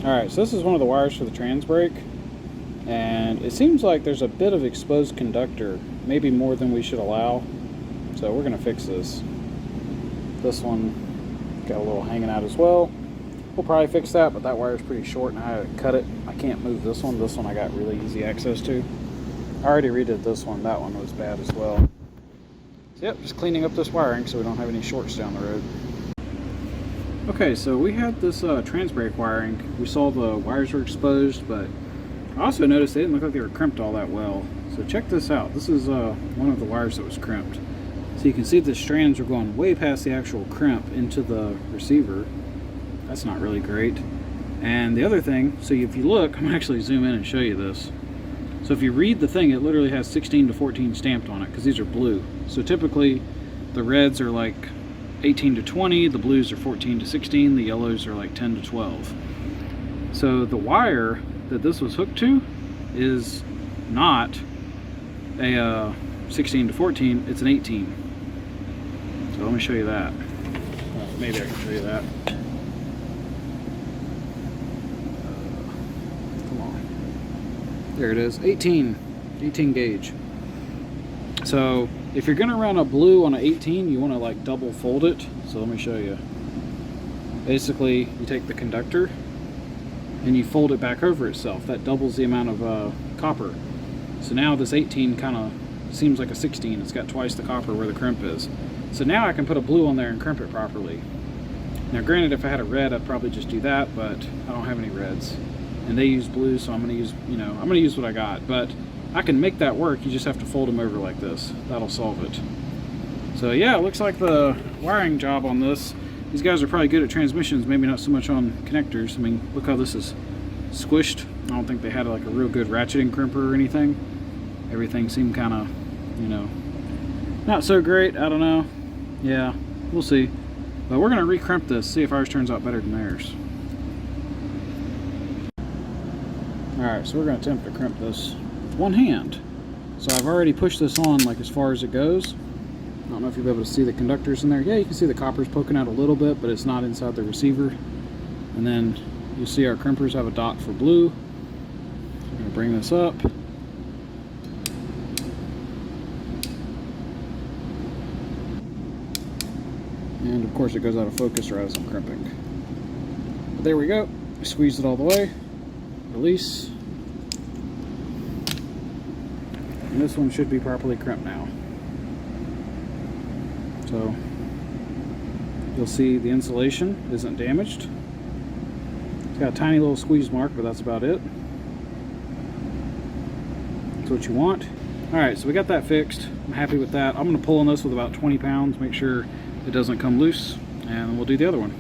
Alright, so this is one of the wires for the TransBrake, and it seems like there's a bit of exposed conductor, maybe more than we should allow, so we're going to fix this. This one got a little hanging out as well. We'll probably fix that, but that wire is pretty short and I had to cut it. I can't move this one. This one I got really easy access to. I already redid this one. That one was bad as well. So yep, just cleaning up this wiring so we don't have any shorts down the road. Okay, so we had this TransBrake wiring. We saw the wires were exposed, but I also noticed they didn't look like they were crimped all that well. So check this out. This is one of the wires that was crimped. So you can see the strands are going way past the actual crimp into the receiver. That's not really great. And the other thing, so if you look, I'm gonna actually zoom in and show you this. So if you read the thing, it literally has 16 to 14 stamped on it because these are blue. So typically the reds are like 18 to 20, the blues are 14 to 16, the yellows are like 10 to 12. So the wire that this was hooked to is not a 16 to 14, it's an 18. So let me show you that. Maybe I can show you that. Come on. There it is, 18 gauge. So if you're gonna run a blue on an 18, you wanna like double fold it. So let me show you. Basically, you take the conductor and you fold it back over itself. That doubles the amount of copper. So now this 18 kind of seems like a 16. It's got twice the copper where the crimp is. So now I can put a blue on there and crimp it properly. Now granted, if I had a red, I'd probably just do that, but I don't have any reds. And they use blue, so I'm gonna use, I'm gonna use what I got. But I can make that work, you just have to fold them over like this. That'll solve it. So yeah, it looks like the wiring job on this, these guys are probably good at transmissions, maybe not so much on connectors. I mean, look how this is squished. I don't think they had like a real good ratcheting crimper or anything. Everything seemed kind of, not so great, I don't know. Yeah, we'll see. But we're gonna re-crimp this, see if ours turns out better than theirs. Alright, so we're gonna attempt to crimp this with one hand. So I've already pushed this on like as far as it goes. I don't know if you'll be able to see the conductors in there. Yeah, you can see the copper's poking out a little bit, but it's not inside the receiver. And then you'll see our crimpers have a dot for blue. I'm gonna bring this up. And of course it goes out of focus or as I'm crimping. But there we go. Squeeze it all the way. Release. And this one should be properly crimped now. So you'll see the insulation isn't damaged. It's got a tiny little squeeze mark, but that's about it. That's what you want. Alright, so we got that fixed. I'm happy with that. I'm going to pull on this with about 20 pounds, make sure it doesn't come loose, and we'll do the other one.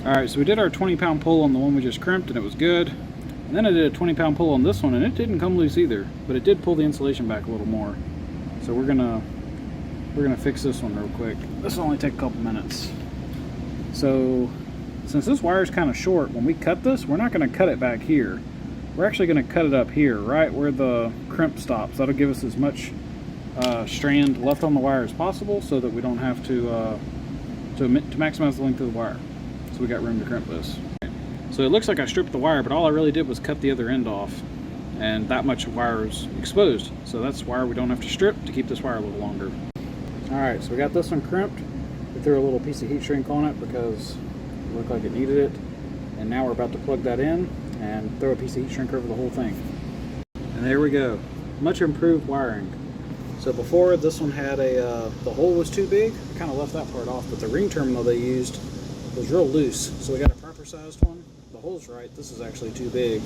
Alright, so we did our 20-pound pull on the one we just crimped, and it was good. And then I did a 20-pound pull on this one, and it didn't come loose either, but it did pull the insulation back a little more. So we're gonna fix this one real quick. This will only take a couple minutes. So since this wire is kind of short, when we cut this, we're not going to cut it back here. We're actually going to cut it up here, right where the crimp stops. That'll give us as much strand left on the wire as possible, so that we don't have to maximize the length of the wire. So we got room to crimp this. So it looks like I stripped the wire, but all I really did was cut the other end off, and that much wire is exposed. So that's wire we don't have to strip to keep this wire a little longer. Alright, so we got this one crimped. We threw a little piece of heat shrink on it because it looked like it needed it. And now we're about to plug that in and throw a piece of heat shrink over the whole thing. And there we go. Much improved wiring. So before, this one had the hole was too big. I kind of left that part off, but the ring terminal they used was real loose. So we got a proper sized one. The hole's right. This is actually too big.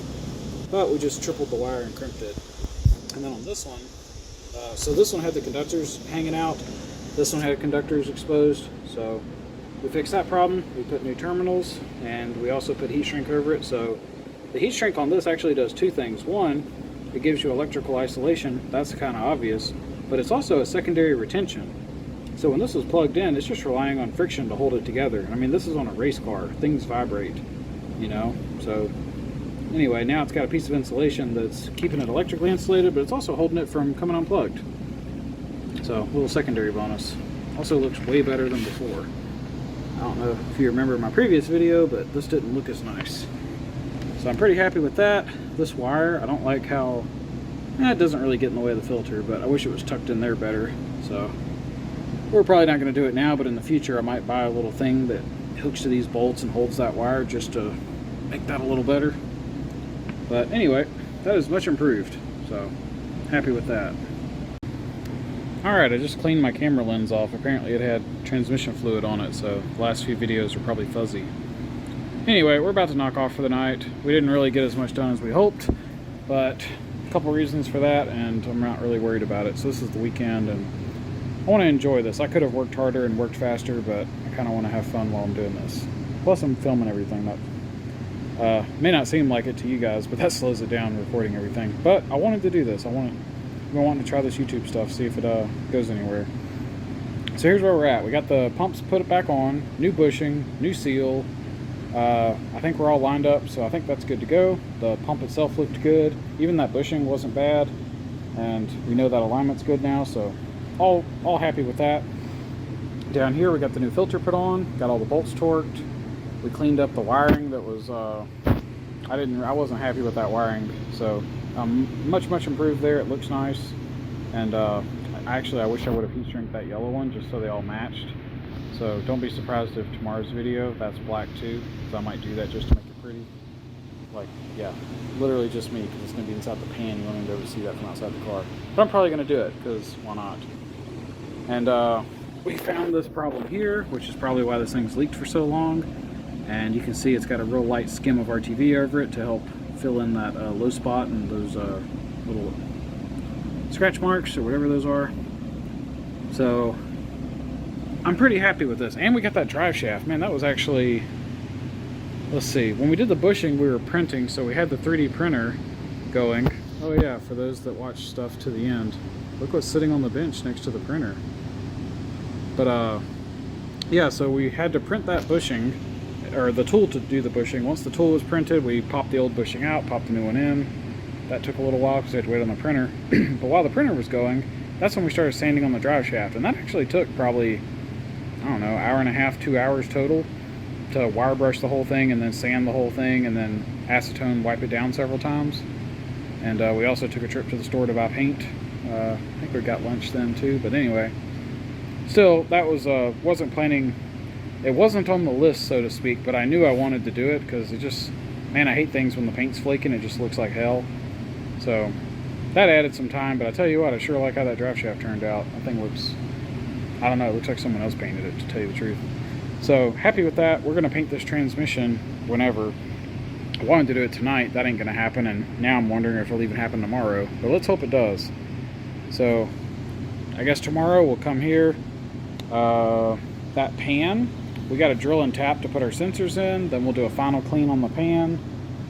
But we just tripled the wire and crimped it. And then on this one, so this one had the conductors hanging out. This one had conductors exposed. So we fixed that problem. We put new terminals, and we also put heat shrink over it. So the heat shrink on this actually does two things. One, it gives you electrical isolation. That's kind of obvious, but it's also a secondary retention. So when this is plugged in, it's just relying on friction to hold it together. I mean, this is on a race car. Things vibrate, So anyway, now it's got a piece of insulation that's keeping it electrically insulated, but it's also holding it from coming unplugged. So a little secondary bonus. Also looks way better than before. I don't know if you remember my previous video, but this didn't look as nice. So So I'm pretty happy with that. This wire, I don't like how it doesn't really get in the way of the filter, but I wish it was tucked in there better. So we're probably not going to do it now, but in the future I might buy a little thing that hooks to these bolts and holds that wire just to make that a little better. But anyway, that is much improved, so happy with that. Alright, I just cleaned my camera lens off. Apparently it had transmission fluid on it, so the last few videos are probably fuzzy. Anyway, we're about to knock off for the night. We didn't really get as much done as we hoped, but a couple reasons for that, and I'm not really worried about it. So this is the weekend, and I want to enjoy this. I could have worked harder and worked faster, but I kind of want to have fun while I'm doing this. Plus I'm filming everything. That may not seem like it to you guys, but that slows it down, recording everything. But I wanted to do this. I wanted to try this YouTube stuff, see if it goes anywhere. So here's where we're at. We got the pumps put back on, new bushing, new seal. I think we're all lined up, so I think that's good to go. The pump itself looked good. Even that bushing wasn't bad, and we know that alignment's good now, so all happy with that. Down here we got the new filter put on, got all the bolts torqued. We cleaned up the wiring that was I wasn't happy with that wiring, so much improved there. It looks nice, and actually I wish I would have heat shrink that yellow one just so they all matched. So don't be surprised if tomorrow's video that's black too, so I might do that just to make it pretty. Like, yeah, literally just me, because it's going to be inside the pan. You won't even be able to see that from outside the car. But I'm probably going to do it, because why not? And we found this problem here, which is probably why this thing's leaked for so long. And you can see it's got a real light skim of RTV over it to help fill in that low spot and those little scratch marks or whatever those are. So I'm pretty happy with this. And we got that drive shaft. Man, that was actually, let's see, when we did the bushing we were printing, so we had the 3D printer going. Oh yeah, for those that watch stuff to the end, look what's sitting on the bench next to the printer. But yeah, so we had to print that bushing, or the tool to do the bushing. Once the tool was printed, we popped the old bushing out, popped the new one in. That took a little while because we had to wait on the printer. But while the printer was going, that's when we started sanding on the drive shaft, and that actually took probably, I don't know, hour and a half, 2 hours total to wire brush the whole thing and then sand the whole thing and then acetone wipe it down several times. And we also took a trip to the store to buy paint. I think we got lunch then too, but anyway, still, that was wasn't planning. It wasn't on the list, so to speak, but I knew I wanted to do it because it just, man, I hate things when the paint's flaking. It just looks like hell. So that added some time, but I tell you what, I sure like how that drive shaft turned out. That thing looks, I don't know, it looks like someone else painted it, to tell you the truth. So happy with that. We're going to paint this transmission whenever. I wanted to do it tonight. That ain't going to happen, and now I'm wondering if it'll even happen tomorrow, but let's hope it does. So I guess tomorrow we'll come here. That pan, we got to drill and tap to put our sensors in, then we'll do a final clean on the pan.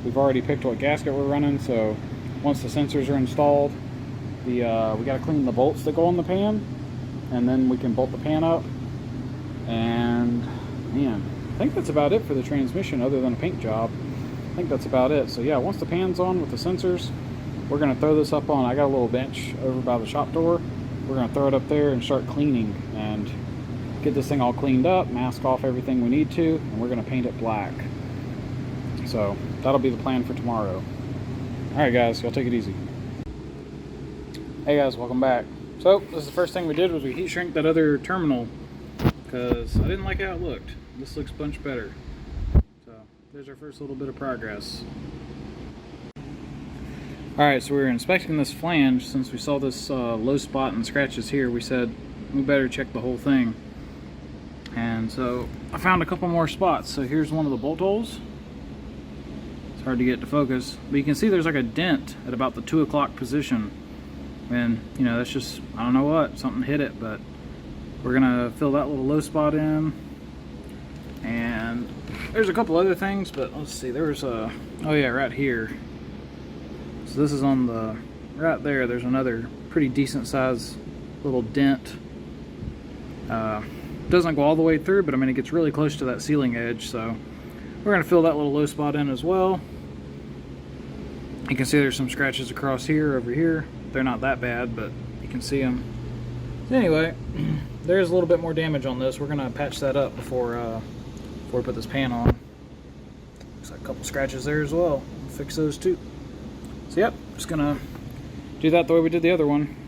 We've already picked what gasket we're running, so once the sensors are installed, we got to clean the bolts that go on the pan, and then we can bolt the pan up. And man, I think that's about it for the transmission, other than a paint job. I think that's about it. So yeah, once the pan's on with the sensors, we're going to throw this up on, I got a little bench over by the shop door. We're going to throw it up there and start cleaning and get this thing all cleaned up, mask off everything we need to, and we're going to paint it black. So that'll be the plan for tomorrow. Alright guys, y'all take it easy. Hey guys, welcome back. So this is the first thing we did, was we heat shrink that other terminal because I didn't like how it looked. This looks a bunch better. So there's our first little bit of progress. Alright, so we were inspecting this flange. Since we saw this low spot and scratches here, we said we better check the whole thing. And so I found a couple more spots. So here's one of the bolt holes. It's hard to get to focus, but you can see there's like a dent at about the 2 o'clock position. And you know, that's just, I don't know what, something hit it, but we're gonna fill that little low spot in. And there's a couple other things, but let's see, there's a, oh yeah, right here. So this is on the, right there, there's another pretty decent sized little dent. Doesn't go all the way through, but I mean, it gets really close to that ceiling edge, so we're going to fill that little low spot in as well. You can see there's some scratches across here, over here. They're not that bad, but you can see them. So anyway, there's a little bit more damage on this. We're going to patch that up before we put this pan on. Looks like a couple scratches there as well. fix those too. So yep, just gonna do that the way we did the other one.